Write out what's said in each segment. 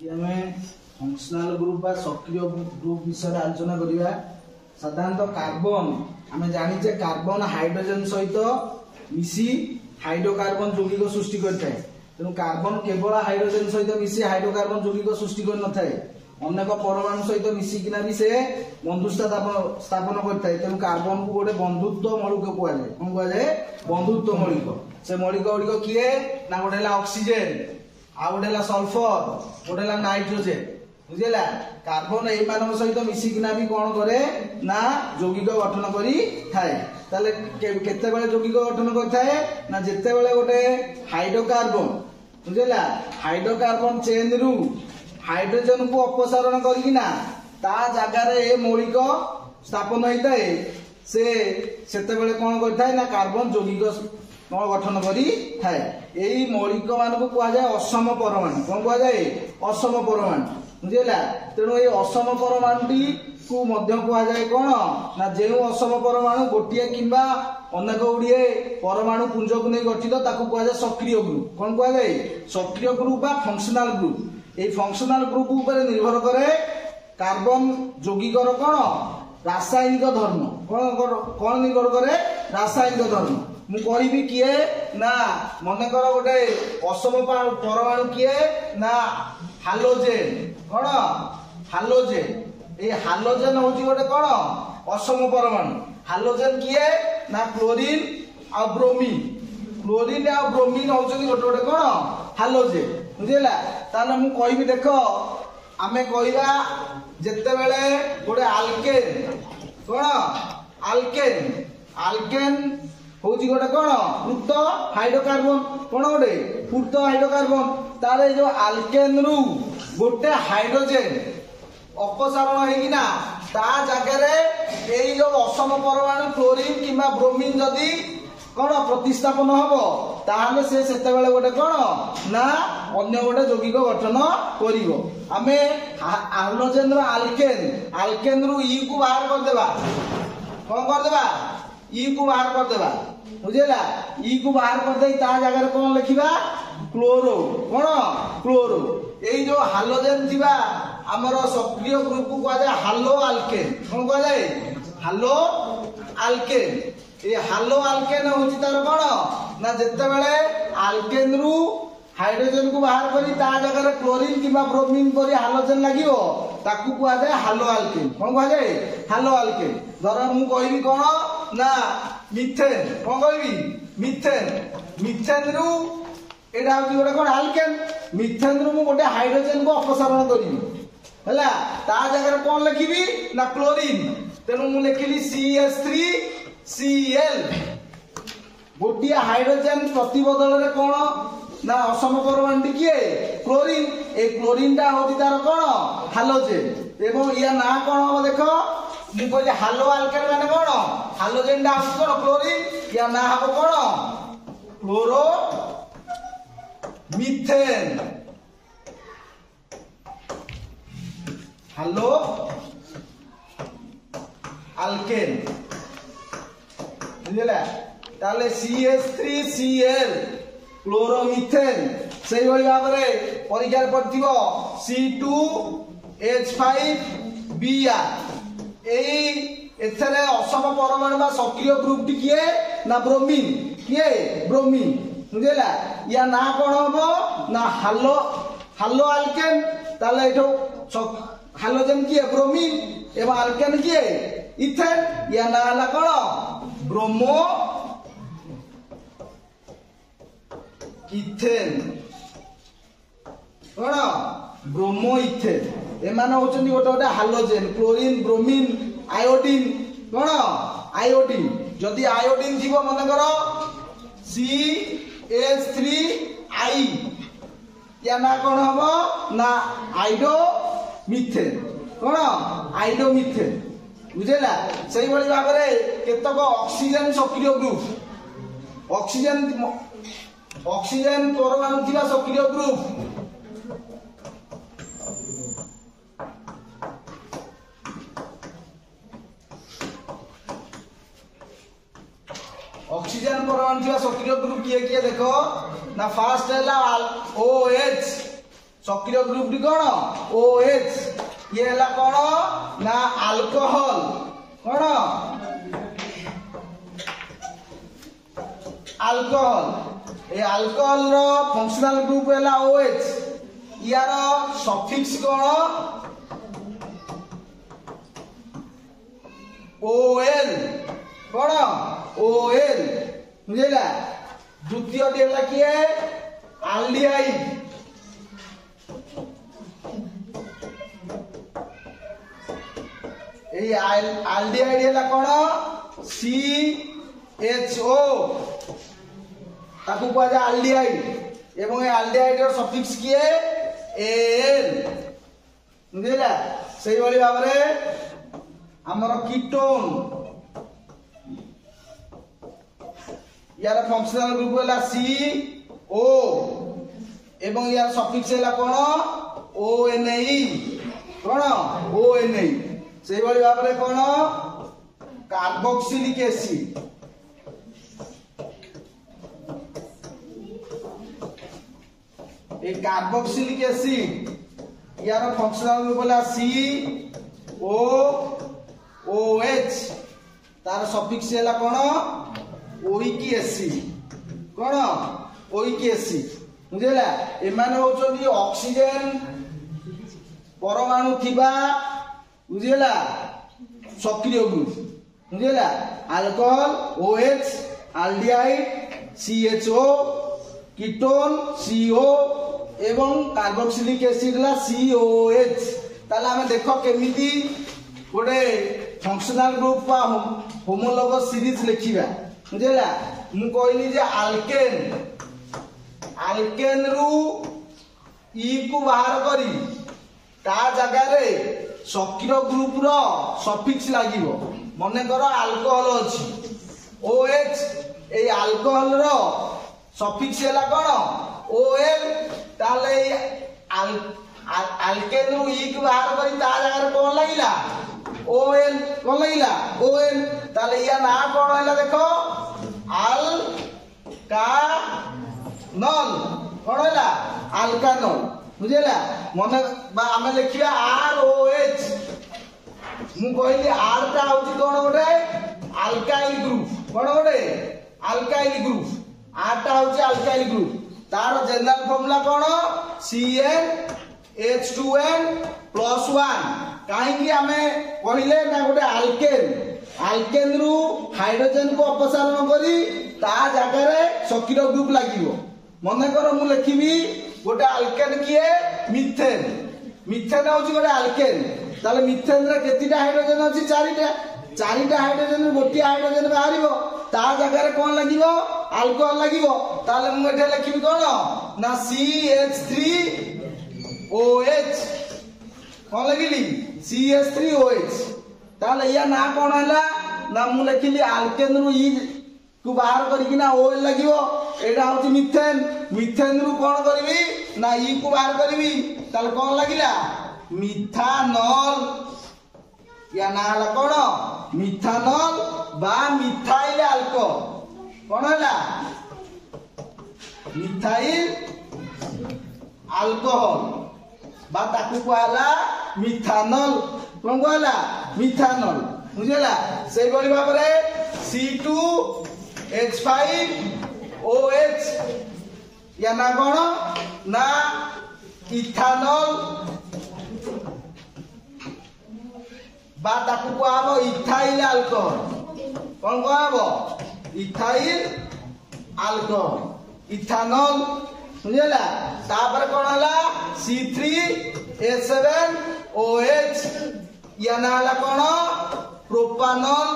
Functional group बा सक्रिय group विषय आलोचना करिया। साधारणतः कार्बन आम जाचे कार्बन हाइड्रोजन सहित मिसी हाइड्रोकार्बन यौगिक सृष्टि करता है। तेणु कार्बन केवल हाइड्रोजन सहित मिसी हाइड्रोकार्बन यौगिक सृष्टि कर न थाए, अनेक परमाणु सहित मिसिकिना भी से बंधुता स्थापन करता है। तेणु कार्बन को गोटे बंधुत्व मौलिक कहुए। कौन कहुए? बंधुत्व मौलिक। से मौलिक गुड़िक किए ना गोटे ऑक्सीजन, आ गोटे सल्फर, गोटे नाइट्रोजेन। बुझेगा? कार्बन एम सहित मिसिकिना भी कौन करे ना यौगिक गठन करी थाए। ताले केतेबेले यौगिक गठन करथाए ना जेतेबेले गोटे हाइड्रोकार्बन, बुझेगा, हाइड्रोकार्बन चेन रु हाइड्रोजन को अपसारण करिकिना ता जगह रे मौलिक स्थापन होता है। से सेतेबेले कौन करथाए ना कार्बन यौगिक गठन करी थाए। एई मौलिक मान को कहा जाए असम परमाणु। कौन कहा जाए? असम परमाणु। बुझेगा? तेणु ये असम परमाणु को मध्य कहा जाए कौन ना जो असम परमाणु गोटे किंबा अनेक गुड़िए परमाणु पुंज को नहीं गठित ताकू कहा जाए सक्रिय ग्रुप। कौन कहा जाए? सक्रिय ग्रुप बा फंक्शनल ग्रुप। ये फंक्शनल ग्रुप ऊपर निर्भर करे कार्बन यौगिकर कौन रासायनिक धर्म। कौन निर्भर करे? रासायनिक धर्म। मु कहबी किए ना मनकर गोटे असम परमाणु किए ना हालोजेन। कौन? हालोजेन। ये हालोजेन हूँ गोटे कौन असम परमाणु। हालोजेन किए ना क्लोरीन आ ब्रोमीन। क्लोरीन आ ब्रोमीन हूँ गोटे गोटे कौन हालोजेन। बुझेगा? ताले मु कहबी देख आमे कहवा जेते बेले गोटे आल्केन। कौन? आल्केन। आल्केन हूँ गोटे कौन पूर्त हाइड्रोकार्बन। कौन गोटे पूर्त हाइड्रोकार्बन। तारे जो आल्केन रु गोटे हाइड्रोजेन अपसारण होना ता जगह ये जो असम परमाणु क्लोरीन किंबा ब्रोमीन जदि कौन प्रतिस्थापन हम ताहले से सेतेबेले गोटे कौन ना अन्य गोटे यौगिक गठन करिवो। आमे हालोजेन रो आल्केन, आल्केन रु ई को बाहर कर देबा। कौन कर देबा? ई को बाहर कर देबा। बुझेला? ई को बाहर कर दे ता जगह कौन लिखिबा? क्लोरो। कौन? क्लोरो। ये जो हालोजेन थिबा हमर सक्रिय ग्रुप को कहा जाए हालो आल्केन। कौन कहा जाए? हालो आल्केन। ये हालो आल्केन होची तार कौन ना जेते बेले आल्केन रु हाइड्रोजन को बाहर करी ता जगह क्लोरीन किंबा ब्रोमीन परी हालोजेन लागिवो ताकू कहा जाए हालो आल्केन। कौन कहा जाए? हालो आल्केन। धर मु कहबी कौन ना मिथेन। कौन कहबी? मिथेन। मिथेन रु एटा होची गोटे कौन आल्केन। मिथेन रु मु गोटे हाइड्रोजन को अपसारण करिवि हैला ता जगह कौन लिखिबी ना क्लोरीन। तेणु मु लिखिली CH3Cl। गोटिया हाइड्रोजन प्रति बदल रे कौन ना असम परमाणु किए क्लोरीन। ए क्लोरीन टा होची तार कौन हालोजेन। एवं या ना कौन हो देख मु कहली हालो आल्केन माने कौन हालोजेन टा होची कौन क्लोरीन। या ना हबो कौन क्लोरो मिथेन। हालो आल्केन। बुझला? ताले CH3Cl क्लोरोमिथेन से भाव में परीक्षा पड़ो C2H5Br। एथरे असम परमाणु बा सक्रिय ग्रुप टी किए ना ब्रोमीन। किए? ब्रोमीन। बुझेला? या ना कौन हम ना हालो हालो आल्केन। ताले एठो हालोजेन किए ब्रोमीन एवं आल्केन किए इथेन। या ना हला कौन ब्रोमो इथेन। कौन? Bromoethane. एमाने होचंदी गोटे गोटे हालोजेन क्लोरीन ब्रोमीन आयोडीन। कौन? आयोडीन। जदि आयोडीन थी मन कर CH3I या ना कौन हम ना आइडो मिथेन। कौन? आइडो मिथेन। बुझेला? से भाव में केतक ऑक्सीजन सक्रिय ग्रुप ऑक्सीजन परमाणु थिबा सक्रिय ग्रुप ऑक्सीजन परमाणु सक्रिय ग्रुप किए किए देखो ना फास्ट है OH सक्रिय ग्रुप टी कौन OH ये है कौन ना अल्कोहल कौन अल्कोहल ये अल्कोहल रो फंक्शनल ग्रुप है OH यार सफिक्स कौन OL कौन OL बुझेगा द्वितीय टी है किए आल्डिहाइड आल्डिहाइड है कौन CHO ताकू कह जाए आल्डिहाइड एवं आल्डिहाइड रो सफिक्स किए AL बुझेगा सही वाली भाव रे हमर कीटोन यार फंक्शनल ग्रुप है CO एवं यार सफिक्स है कौन ONA कौन ONA से भाई भाव में कौन कार्बोक्सिलिक एसिड कार्बोक्सिलिक एसिड यार फंक्शनल ग्रुप है COOH तार सफिक्स है कौन ओइक एसिड कौन ओइक एसिड बुझेला एमाने होचोनी ऑक्सीजन परमाणु थिबा बुझेला सक्रिय ग्रुप बुझेला alcohol OH aldehyde CHO ketone CO एवं कार्बोक्सिलिक एसिड ला COOH ताला हमें देखो केमिति गोटे फंक्शनल ग्रुप पा होमोलोगस सीरीज लिखिबा बुझेला मु कहली जे अल्केन रु ई को बाहर करी ता जगह रे सक्रिय ग्रुप रो सफिक्स लागिवो मने करो अल्कोहल अछि OH ए अल्कोहल रो सफिक्स हैला कोन OL ताले अल्केन रु ई को बाहर करी ता जगह रे कोन लागिला OL कोन लागिला OL ताले या ना कोन हैला देखो अल्कानल कोन हैला अल्कानल बुझेला मने आमे लिखिया ROH मु कहली R टा होची कोन गोटे अल्काइल ग्रुप कोन गोटे अल्काइल ग्रुप R टा होची अल्काइल ग्रुप तार जनरल फार्मूला कोन CnH2n+1 काहे कि हमें कहले ना गोटे अल्केन रु हाइड्रोजन को अपसारण करी ता जगह रे सक्रिय ग्रुप लागिवो मने करो मु लिखिबी गोटे अल्केन किए मिथेन मिथेन होची गोटे अल्केन ताले मिथेन रे केतिटा हाइड्रोजन अछि चारिटा हाइड्रोजन गोटी हाइड्रोजन बाहरिबो ता जगह रे कोन लागिवो अल्कोहल लागिवो ताले मु एठे लिखिबी कोन ना CH3OH कोन लागिली CH3OH ताले या ना कोन हला ना मु लिखिली अल्केन रु ई को बाहर करी ना OL लागिवो एटा होची मिथेन मिथेन रु कोन करबी ना ई को बाहर करबी ताले कोन लागिला मिथानल या ना हला कोन मिथानल बा मिथाइल अल्कोहल कोन हला मिथाइल अल्कोहल बा ताकू कहला मिथानल कोन कहला मिथानल बुझेला सेई बड़ी भाव रे C2H5OH या ना कोन ना इथानल बा ताकू कहबो इथाइल अल्कोहल कोन कहबो इथाइल अल्कोहल इथानल बुझेला तापर कोन हला C3H7OH या ना हला कोन प्रोपानल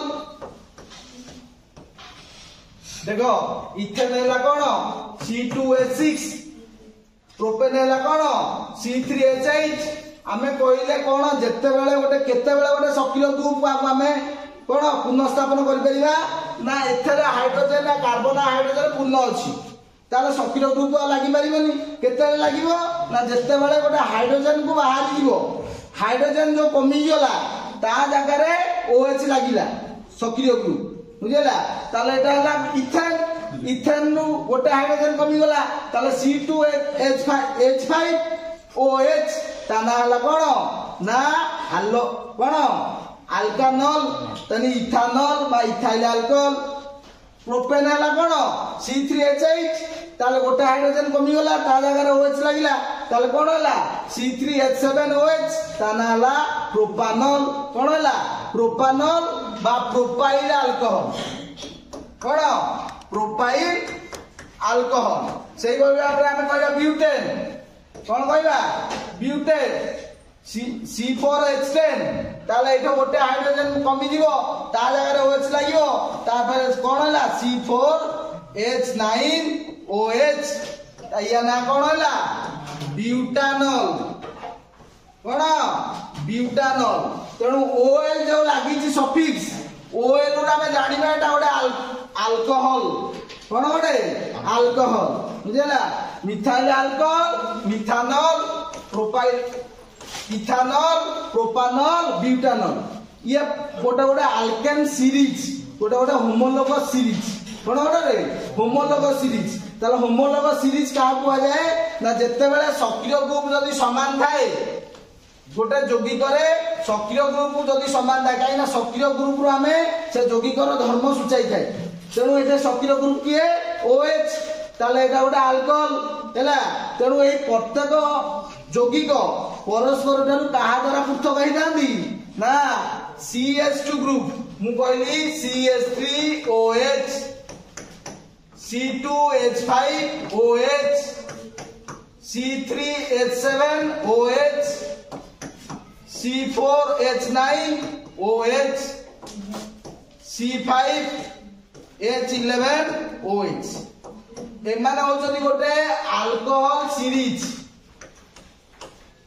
देखो इथेन हैला कोन C2H6 प्रोपेन हैला कोन C3H8 आमे कहले कोन जत्ते बेले गोटे केते बेले गोटे सक्रिय ग्रुप आमे कोन पुनर्स्थापन करि परिबा ना एथरे हाइड्रोजन ना कार्बन हाइड्रोजन पूर्ण अछि ताले सक्रिय ग्रुप लागि परिबनी केते लागिवो ना जत्ते बेले गोटे हाइड्रोजन को बाहर जीवो हाइड्रोजन जो कमी गला ता जगह रे OH लागिला सक्रिय ग्रुप बुझेला ताले एटा हला इथेन इथेन नु गोटे हाइड्रोजन कमी गला ताले C2H5 OH ता ना हला कोन ना हालो कोन अल्कानल तनी इथानल बा इथाइल अल्कोहल प्रोपेन हला कोन C3H8 ताले गोटे हाइड्रोजन कमी गला ता जगह रे OH लागिला ताले कोन होला C3H7OH ता ना हला प्रोपानल कोन होला प्रोपानल बा प्रोपाइल अल्कोहल कोन प्रोपाइल अल्कोहल सेही भाबे हम कहबा ब्यूटेन कोन कहबा ब्यूटेन C4H10 ताले एठो गोटे हाइड्रोजन कमी जीवो ता जगह रे OH लागियो ता फिर कोन होला C4H9OH या ना कोन होला ब्यूटानल कोन ब्यूटानल तेणु OL जो लागि छि सफिक्स OL रो हम जानिबा एटा गोटे अल्कोहल कोन गोटे अल्कोहल बुझला methyl alcohol methanal propyl ethanal propanal butanal ये गोटे गोटे अल्केन सीरीज गोटे गोटे होमोलोगस सीरीज कोन गोटे होमोलोगस सीरीज ताले होमोलोगस सीरीज का कुआ जाए ना जत्ते बेले सक्रिय ग्रुप जदी समान थाए गोटे यौगिक रे सक्रिय ग्रुप जदी समान थाए काई ना सक्रिय ग्रुप रो हमें से यौगिकर धर्म सूचाई थाए तेणु एते सक्रिय ग्रुप किए OH ताले एटा गोटे अल्कोहल हैला तेणु ए प्रत्येक यौगिक परस्पर ठारू कहा द्वारा पृथक होइतांदी ना CH2 ग्रुप मु कहली CH3OH C2H5OH C3H7OH C4H9OH C5H11OH एमाने होचनी गोटे अल्कोहल सीरीज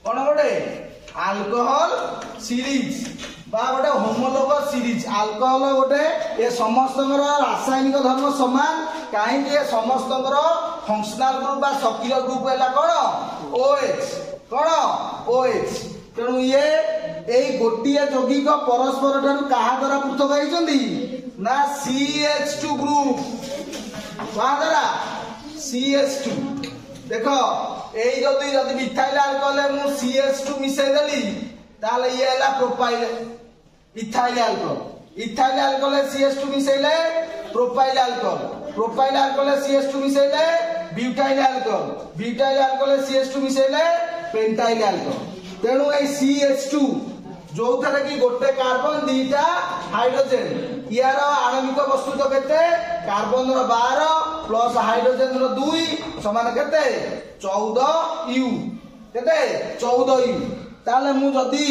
कोन गोटे अल्कोहल सीरीज बा गोटे होमोलोगस सीरीज अल्कोहल गोटे ए समस्तकर रासायनिक धर्म समान काहे कि ए समस्तकर फंक्शनल ग्रुप बा सक्रिय ग्रुप हैला कोन OH कोन OH तेणु ये एई गोटिया यौगिक परस्पर ठारू कहा द्वारा पृथक होइचंदी ना CH2 ग्रुप कहा द्वारा CH2 देखो एई जदी मिथाइल अल्कोहल मु CH2 मिसै देली ताले ये हला प्रोपाइल इथाइल अल्कोहल CH2 मिसैले प्रोपाइल अल्कोहल CH2 मिसैले ब्यूटाइल अल्कोहल CH2 मिसैले पेंटाइल अल्कोहल तेणु ए CH2 जो थरे की गोटे कार्बन दीटा हाइड्रोजन यार आणविक वस्तुत्व केते कार्बन रो 12 प्लस हाइड्रोजन रो 2 समान केते 14U केते 14U ताले मु जदी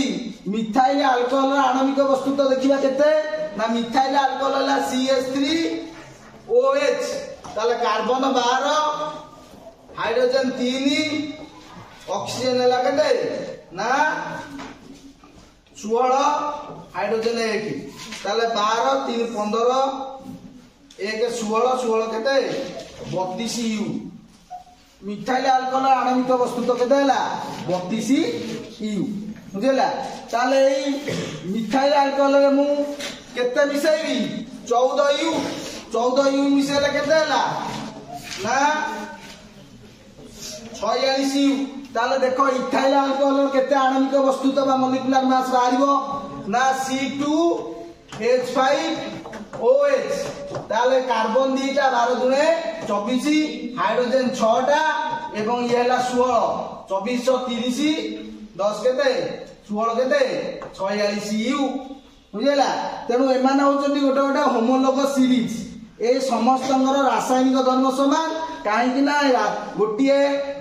मिथाइल अल्कोहल रो आणविक वस्तुत्व देखिबा केते ना मिथाइल अल्कोहल हला CH3OH ताले कार्बन 12 हाइड्रोजन 3 ऑक्सीजन हला केते ना 16 हाइड्रोजन 1 ताले 12 3 15 1 16 केते 32U मिथाइल अल्कोहल आणविक वस्तुत्व केते हला 32U बुझला ताले एई मिथाइल अल्कोहल रे मु केते मिसैबी 14U मिसैले केते हला ना 46U ताले देखो इथाइल अल्कोहल केते आणविक वस्तुत्व बा मोलिकुलर मास बाहरिबो ना C2H5OH ताले कार्बन दीटा 12 दुने 24 हाइड्रोजन 6 टा एवं ये हला 16 2430 10 केते 16 केते 46U बुझला तेनु एमाने होचंदी गोटे गोटे होमोलोगस सीरीज ए समस्तंगर रासायनिक धर्म समान काहे कि ना गोटिए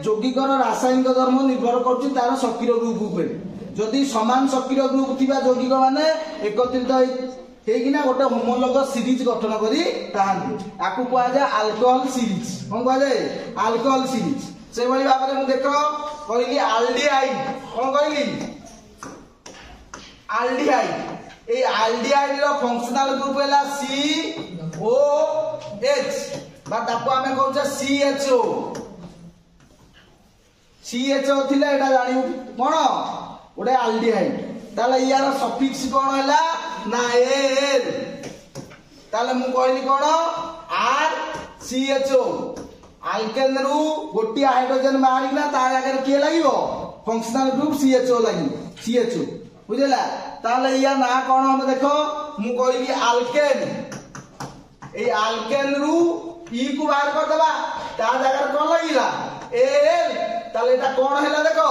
यौगिकर रासायनिक धर्म निर्भर करछि तार सक्रिय ग्रुप ऊपर जदि समान सक्रिय ग्रुप थिबा यौगिक माने एकत्रित हेकिना गोटे होमोलोगस सीरीज गठन करी ताहांती आकु कुआ जाय अल्कोहल सीरीज कोन कुआ जाय अल्कोहल सीरीज से भली भाबरे मु देखो कहली एल्डिहाइड कोन कहली एल्डिहाइड ए एल्डिहाइड रो फंक्शनल ग्रुप हैला COH बा ताको हमें कहू CHO थिले एटा जानिउ कोन ओडे एल्डिहाइड ताले यार सफिक्स कोन हैला ना एल ताले मु कहली कोन RCHO अल्केन रु गोटी हाइड्रोजन मारिना ता आगे के लागिवो फंक्शनल ग्रुप CHO लगी CHO बुझला ताले या ना कोन हम देखो मु कहली अल्केन ए अल्केन रु ई को बाहर कर देबा ता जगह कोन लगिला एल ताले एटा कोन हैला देखो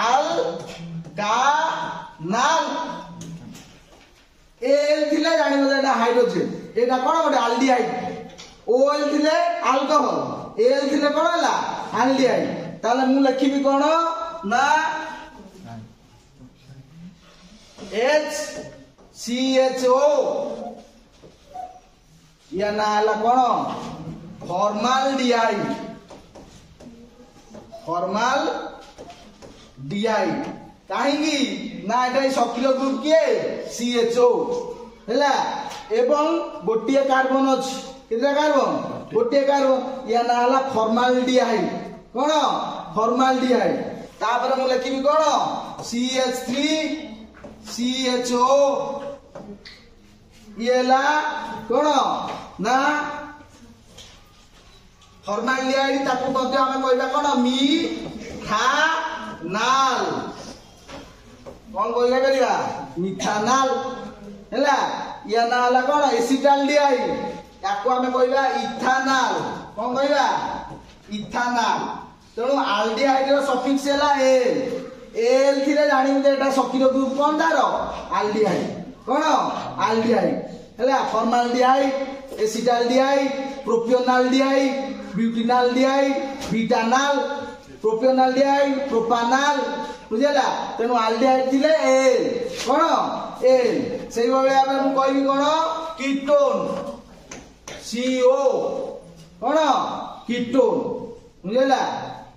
अल का नाल एल थिले जानि एटा हाइड्रोजन एटा कोन गोटे एल्डिहाइड ओएल थिले अल्कोहल एल थिले कोन हैला एल्डिहाइड ताले मु लिखिबी कोन ना HCHO या ना हला कोन फॉर्माल्डिहाइड काहेकी ना एटा सक्रिय ग्रुप के CHO हैला एवं गोटिए कार्बन अछि केतना कार्बन गोटिए कार्बन या ना हला फॉर्माल्डिहाइड कोन फॉर्माल्डिहाइड तापर मु लिखिबी कोन CH3 CHO येला कोन ना फॉर्माल्डिहाइड ताकू मध्य हमें कहबा कोन मिथानाल कोन कहले करिया मिथानाल हैला या ना हला कोन एसिटाल्डिहाइड याको हमें कहबा इथानाल कोन कहबा इथानाल तेणु आल्डिहाइड रो सफिक्स हैला एल थिले जानि जे एटा सक्रिय ग्रुप कोन तारो आल्डिहाइड कोन आल्डिहाइड हैला फॉर्माल्डिहाइड एसिटाल्डिहाइड प्रोपियोनाल्डिहाइड ब्यूटिनाल्डिहाइड बीटानाल प्रोपियोनाल्डिहाइड प्रोपानाल बुझला तेणु आल्डिहाइड थिले एल कोन एल सेही भाबे हम कहबी कोन कीटोन CO कोन कीटोन बुझला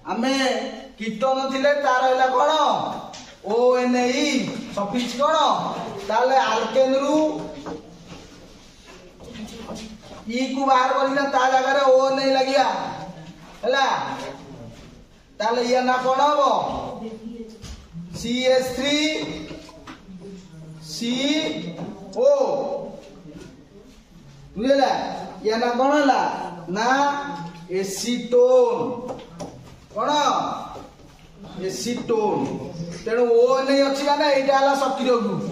हमें कीटोन थिले तार हैला कोन ONE सफिक्स कोन ताले अल्केन रु ई को बाहर करिना ता जगह रे O नहीं लगिया हैला ताले या ना कोन हबो CH3 CO बुझला या ना कोन हला ना एसीटोन कोन एसीटोन तेणु O नहीं अछि माने एटा हला सक्रिय ग्रुप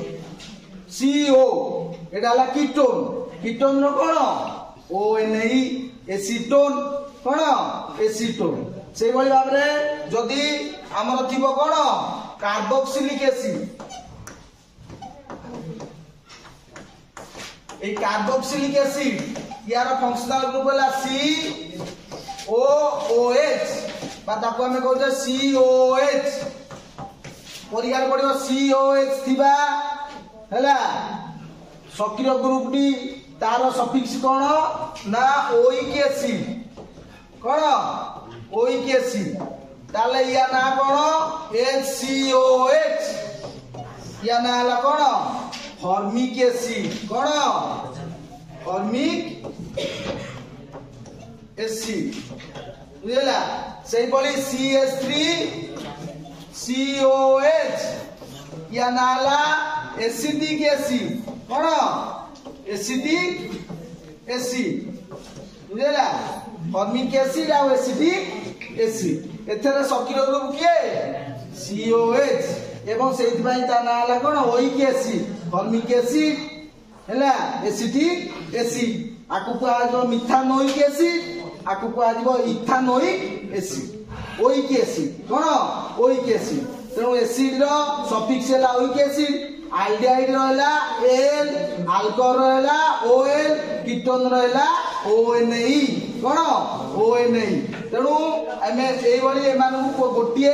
CO एटा हला कीटोन कीटोन रो कोन ONE एसीटोन कोन एसीटोन से भली भाव रे जदी हमर थिबो कोन carboxylic acid A carboxylic acid यार फंक्शनल ग्रुप हला COOH बा ताको हमें कहू COH परिहार पड़ियो COH थिबा हैला सक्रिय ग्रुप डी तार सफिक्स कोन ना ओइक एसिड कोन ओइक एसिड ताले या ना कोन HCOH या ना हला कोन फॉर्मिक एसिड कोन फॉर्मिक एसिड बुझला सेही बोली CH3 COH या ना हला एसिडिक एसिड कोन एसिडिक एसिड बुझला फॉर्मिक एसिड आ एसिडिक एसिड एथरे सक्रिय ग्रुप के COH एवं सेहि पई ता ना हला कोन ओइक एसिड फॉर्मिक एसिड हैला एसिडिक एसिड आकु को जो मिथानोइक एसिड आकु को आजिबो इथानोइक एसिड ओइक एसिड कोन ओइक एसिड तेणु एसिड रो सफिक्स हैला ओइक एसिड आल्डिहाइड रहला एल अल्कोहल रहला OL कीटोन रहला ONE कोन ONE तेणु हमें एई भली एमान को गोटिए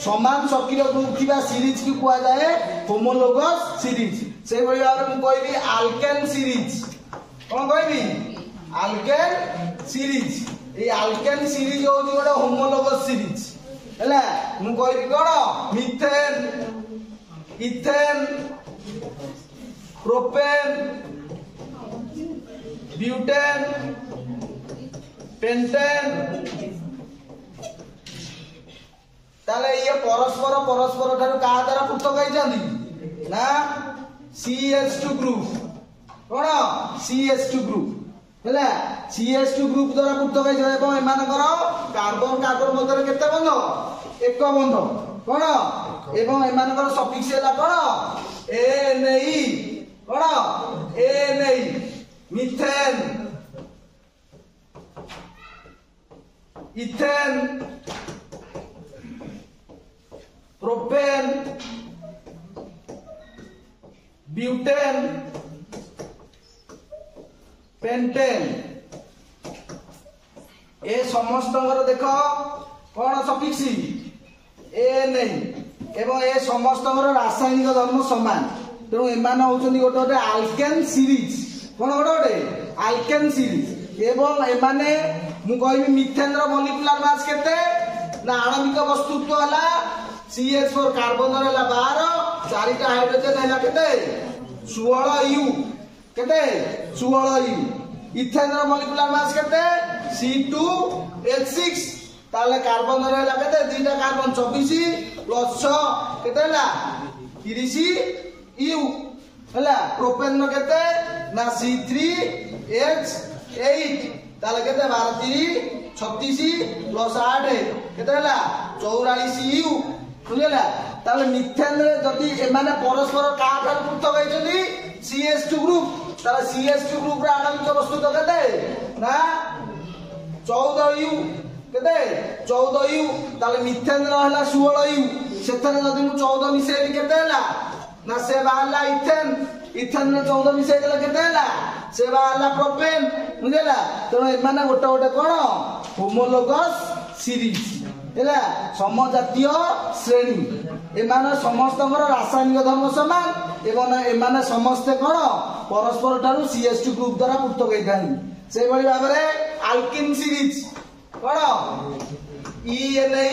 समान सक्रिय ग्रुप थिबा सीरीज की कुआ जाए होमोलोगस सीरीज से भली भाव मु कहबी अल्केन सीरीज कोन कहबी अल्केन सीरीज ए अल्केन सीरीज हो गोटे होमोलोगस सीरीज हैला मु कहबी कोन methane ethane propane butane pentane ताले ये परस्पर परस्पर ठारू का द्वारा पृथक होइछन्ती ना CH2 ग्रुप कोन CH2 ग्रुप हैला CH2 ग्रुप द्वारा पृथक होइछ एवं एमानकर कार्बन कार्बन मध्य केते बंध एक बंध कोन एवं एमानकर सफिक्स हैला कोन एनई कोन ane methane ethane propane butane pentane ए समस्त देख कौन सफिक्स ए नहीं एवं ए समस्त रासायनिक धर्म समान तेणु एमान होचंदी गोटे गोटे आल्केन सीरीज कौन गोटे गोटे आल्केन सीरीज एवं एमाने मु कहबी मिथेन रो मॉलिक्यूलर मास केते ना आणविक वस्तुत्व हला CH4 कार्बन हला 12 चारिटा हाइड्रोजन हला केते 16 U केते 16 U इथेन रो मॉलिक्यूलर मास केते C2H6 ताले कार्बन रहला केते दुईटा कार्बन 24 प्लस 6 केते हला 30 U हला प्रोपेन रो केते ना C3H8 ताले केते 12 36 प्लस 8 केते हला 44 U बुझला ताले मिथेन रे जदी एमाने परस्पर का ठार पृथक होइछली CH2 ग्रुप ताले CH2 ग्रुप रा आणविक वस्तु तो केते ना 14 U केते 14 U ताले मिथेन रहला 16 U सेथरे जदी मु 14 मिसेली केते हला ना से बाहला इथेन इथेन रे 14 मिसेई देला केते हला से बाहला प्रोपेन बुझला तेनो एमाने गोटे गोटे कोन होमोलोगस सीरीज एला समजातीय श्रेणी एमान समस्त रासायनिक धर्म समान एवं एमान समस्ते कोन परस्पर ठारू CH2 ग्रुप द्वारा पृथक होइथानी से बळी भाबरे आल्किन सीरीज कोन ENE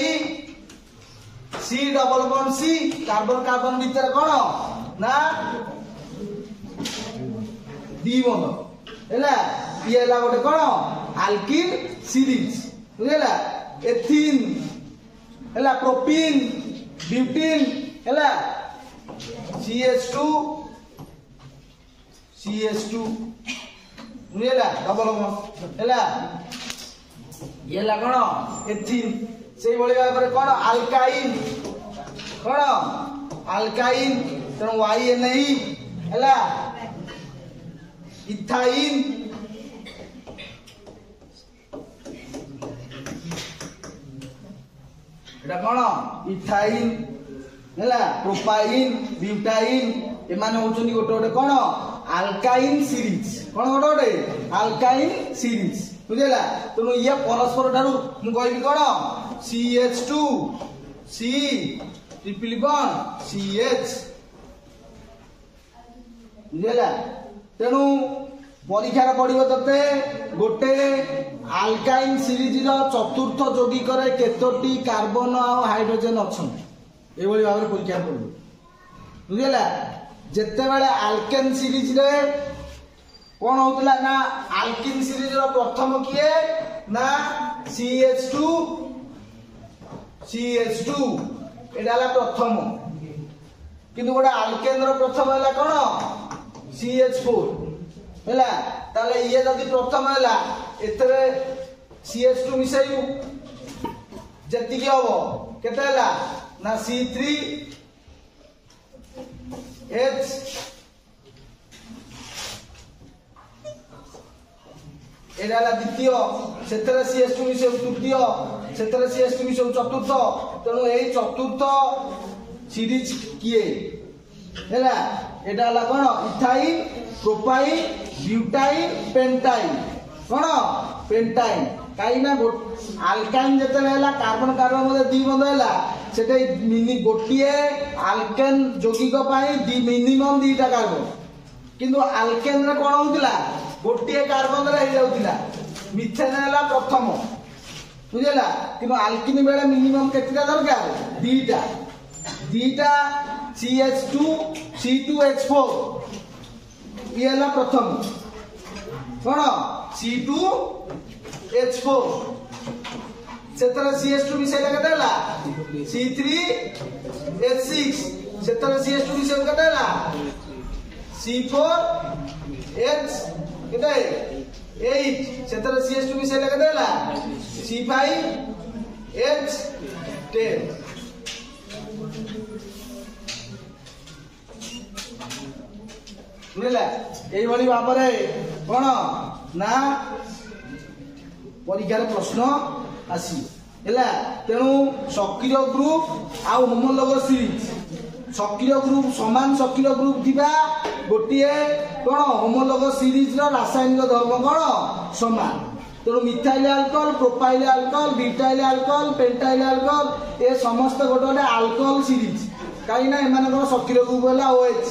C double bond C carbon carbon भीतर कोन ना डी बॉन्ड एला ये एला गोटे कोन आल्किन सीरीज बुझला एथीन एला प्रोपीन ब्यूटीन एला CH2 बुझला डबल बॉन्ड एला ये ला कोन एथीन सेही बळी भाबरे कोन अल्काइन कोन अल्काइन तेणु YNE एला इथाइन एटा कोन इथाइन हैला प्रोपाइन ब्यूटाइन एमाने होचनी गोटे गोटे कोन अल्काइन सीरीज कोन गोटे गोटे अल्काइन सीरीज बुझला तनु ये परस्पर ठारू मु कहबी कोन CH2 C triple bond CH बुझला तेणु परीक्षार पड़िबो तते गोटे आल्काइन सीरीज रो चतुर्थ यौगिक रे केतोटी कार्बन और हाइड्रोजन अछन ए बळी भाबरे परीक्षा पड़िबो बुझला जेते बेले आल्केन सीरीज रे कोन होतला ना आल्किन सीरीज रो प्रथम किए ना CH2 एडाला प्रथम किंतु गोटे आल्केन रो प्रथम हला कोन CH4 हैला ताले ये जदी प्रथम हैला एतरे CH2 मिसाइउ जति के हबो केते हैला ना C3H एडाला द्वितीय सेतरे CH2 मिसाइउ तृतीय सेतरे CH2 मिसाइउ चतुर्थ तेनु एई चतुर्थ सीरीज किए हैला एडा हला कोन इथाइन प्रोपाइन ब्यूटाइन पेंटाइन कोन पेंटाइन काई ना अल्काइन जते हैला कार्बन कार्बन मध्ये दी बंध हैला सेटे मिनी गोटिए अल्केन यौगिक पाई मिनिमम 2टा कार्बन किंतु अल्केन रे कोन होतिला गोटिए कार्बन रे हे जाउतिला मिथेन हैला प्रथम बुझला किंतु अल्किन बेले मिनिमम केतिटा दरकार 2टा CH2 C2H4 ये हला प्रथम कोन C2H4 सेतरे CH2 मिसेला केते हला C3H6 सेतरे CH2 मिसेला केते हला C4H केते 8 सेतरे CH2 मिसेला केते हला C5H10 बुझला एई भली भाबरे कोन ना परीक्षा प्रश्न आसी हैला तेणु सक्रिय ग्रुप आ होमोलोगस सीरीज सक्रिय ग्रुप समान सक्रिय ग्रुप दिबा गोटिए कोन होमोलोगस सीरीज रो रासायनिक धर्म कोन समान तेणु methyl alcohol propyl alcohol butyl alcohol pentyl alcohol ए समस्त गोटे गोटे अल्कोहल सीरीज कहीं ना एमान कोन सक्रिय ग्रुप होला OH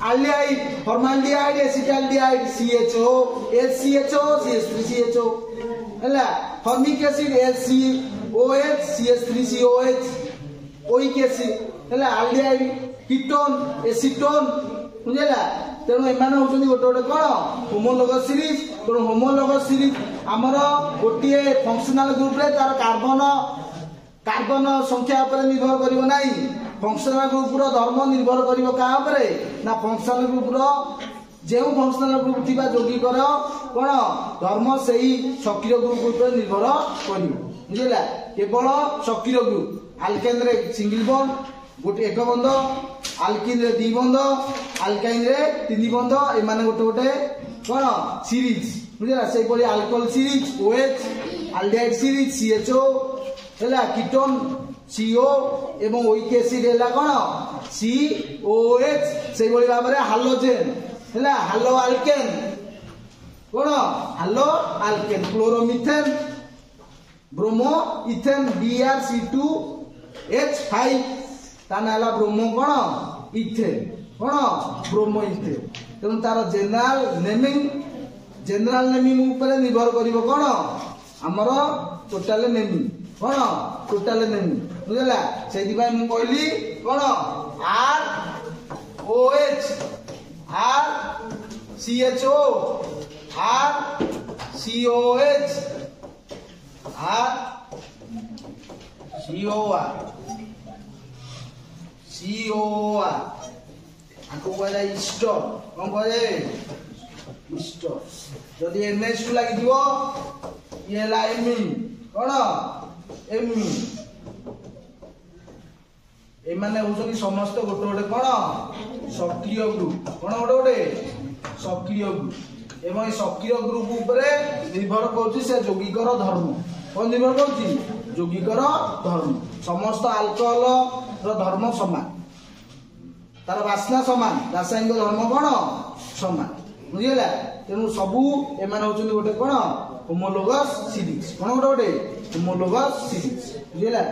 aldehyde formaldehyde acetaldehyde CHO HCHO CH3CHO हैला formic acid HCOH CH3COH oic acid हैला आल्डिहाइड कीटोन एसीटोन बुझला तेणु एमाने होचंदी गोटे गोटे कोन होमोलोगस सीरीज तेणु होमोलोगस सीरीज हमर गोटिए फंक्शनल ग्रुप रे तार कार्बन संख्या पर निर्भर करिवो नाही फंक्शनल ग्रुप रो धर्म निर्भर करिवो का उपरे ना फंक्शनल ग्रुप रो जेउ फंक्शनल ग्रुप थिबा जोगी कर कोन धर्म सेही सक्रिय ग्रुप पर निर्भर करिवो बुझला केवल सक्रिय ग्रुप अल्केन रे सिंगल बॉन्ड गोटे एक बंध अल्किन रे दि बंध अल्काइन रे तीन बंध ए माने गोटे गोटे कोन सीरीज बुझला सेही परि alcohol series OH aldehyde series CHO हैला कीटोन CO एवं ओइक एसिड हैला कोन COH सेही परि भाबरे हालोजेन हैला हालो अल्केन कोन halo alkane chloromethane bromo ethane BrC2H5 ताना हला ब्रोमो कोन इथेन कोन ब्रोमो इथेन तेणु तार जनरल नेमिंग ऊपर निर्भर करिवो कोन हमर टोटल नेमिंग कोन टोटल नेमिंग बुझला सेति भाई मु कहली कोन ROH RCHO RCOH COR आको कहला इस्टर कोन कहले इस्टर जदि NH2 लागि दिवो ये ला एमिन कोन एमिन ए माने होसनी समस्त गोटे गोटे कोन सक्रिय ग्रुप कोन गोटे गोटे सक्रिय ग्रुप एवं सक्रिय ग्रुप ऊपर निर्भर करछि से यौगिकर धर्म कोन निर्भर करछि यौगिकर धर्म समस्त अल्कोहल रो धर्म समान तार वासना समान रासायनिक धर्म कोन समान बुझिला तेणु सबू एमाने होचंदी गोटे कोन होमोलोगस सीरीज कोन गोटे गोटे होमोलोगस सीरीज बुझिला।